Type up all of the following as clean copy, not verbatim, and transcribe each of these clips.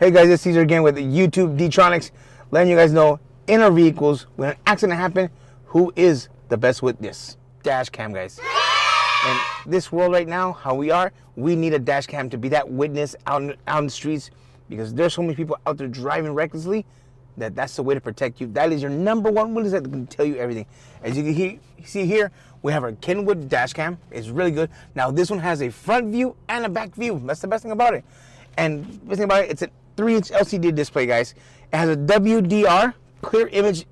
Hey guys, it's Caesar again with YouTube D-Tronics, letting you guys know in our vehicles, when an accident happens, who is the best witness? Dash cam, guys. In this world right now, how we are, we need a dash cam to be that witness out in the streets, because there's so many people out there driving recklessly that's the way to protect you. That is your number one witness that can tell you everything. As you can see here, we have our Kenwood dash cam. It's really good. Now this one has a front view and a back view. That's the best thing about it. And the best thing about it, it's a 3-inch LCD display, guys. It has a WDR, clear image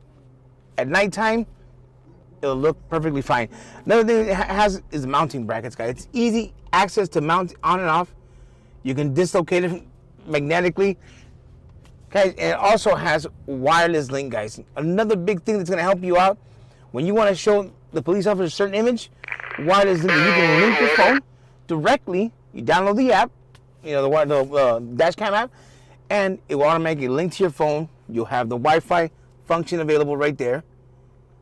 at nighttime. It'll look perfectly fine. Another thing it has is mounting brackets, guys. It's easy access to mount on and off. You can dislocate it magnetically. Guys, and it also has wireless link, guys. Another big thing that's going to help you out when you want to show the police officer a certain image, wireless link. You can link your phone directly. You download the app, you know, the Dashcam app, and it will automatically link to your phone. You'll have the Wi-Fi function available right there.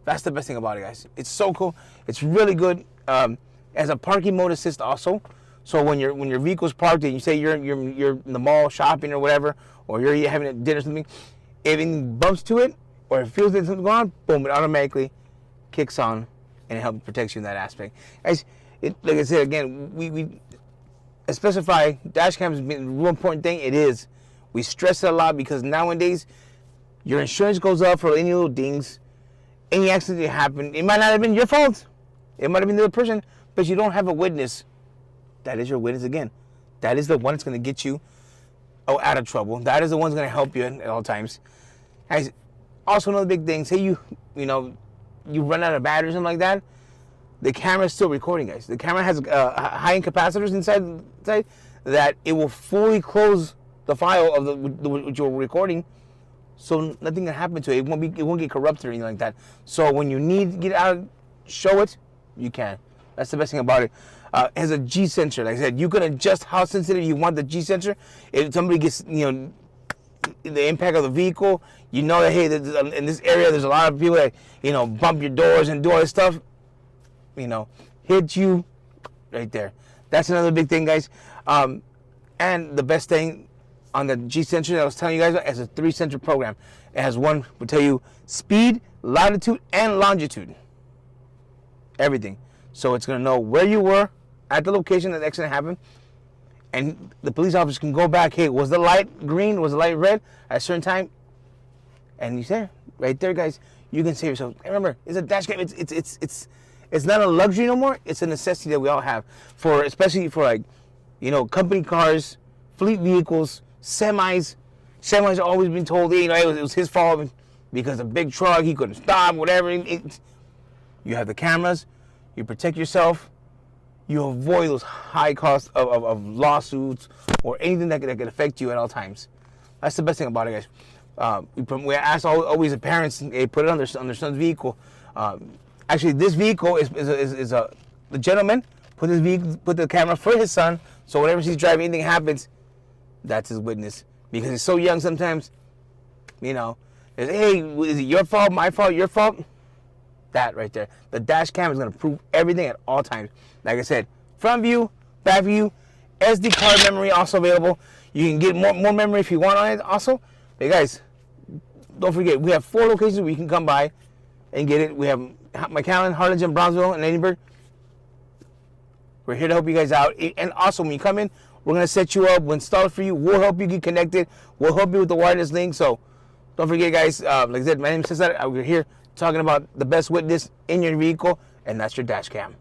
That's the best thing about it, guys. It's so cool. It's really good. As a parking mode assist also. So when your vehicle's parked and you say you're in the mall shopping or whatever, or you're having a dinner or something, if anything bumps to it or it feels that something's going on, boom, it automatically kicks on and it helps protect you in that aspect. Guys, like I said again, we specify dash cams being a real important thing. It is. We stress it a lot because nowadays your insurance goes up for any little dings, any accident that happened. It might not have been your fault. It might have been the other person, but you don't have a witness. That is your witness again. That is the one that's going to get you out of trouble. That is the one that's going to help you at all times. Guys, also another big thing, say you run out of battery or something like that, the camera is still recording, guys. The camera has high-end capacitors inside that it will fully close the file of what you're recording, so nothing can happen to it. It won't get corrupted or anything like that. So when you need to get out, show it, you can. That's the best thing about it. It has a G sensor. Like I said, you can adjust how sensitive you want the G sensor. If somebody gets, the impact of the vehicle, you know that, hey, in this area, there's a lot of people that, bump your doors and do all this stuff, hit you right there. That's another big thing, guys. And the best thing on the G sensor that I was telling you guys about is a 3-sensor program. It has one will tell you speed, latitude, and longitude. Everything. So it's going to know where you were at the location that the accident happened. And the police officer can go back, hey, was the light green? Was the light red at a certain time? And you say, right there, guys, you can save yourself. Remember, it's a dash cam. It's not a luxury no more. It's a necessity that we all have, especially for company cars, fleet vehicles, semis. Semis are always been told, it was his fault because a big truck, he couldn't stop, whatever. You have the cameras. You protect yourself. You avoid those high costs of lawsuits or anything that could affect you at all times. That's the best thing about it, guys. We ask always the parents, they put it on their son's vehicle. Actually, this vehicle is the gentleman put the camera for his son, so whenever he's driving, anything happens, that's his witness. Because he's so young sometimes, hey, is it your fault, my fault, your fault? That right there. The dash cam is going to prove everything at all times. Like I said, front view, back view, SD card memory also available. You can get more memory if you want on it also. Hey guys, don't forget, we have 4 locations where you can come by and get it. We have McAllen, Harlingen, Brownsville, and Edinburgh. We're here to help you guys out. And also, when you come in, we're going to set you up. We'll install it for you. We'll help you get connected. We'll help you with the wireless link. So don't forget, guys, like I said, my name is Cesar. We're here talking about the best witness in your vehicle, and that's your dash cam.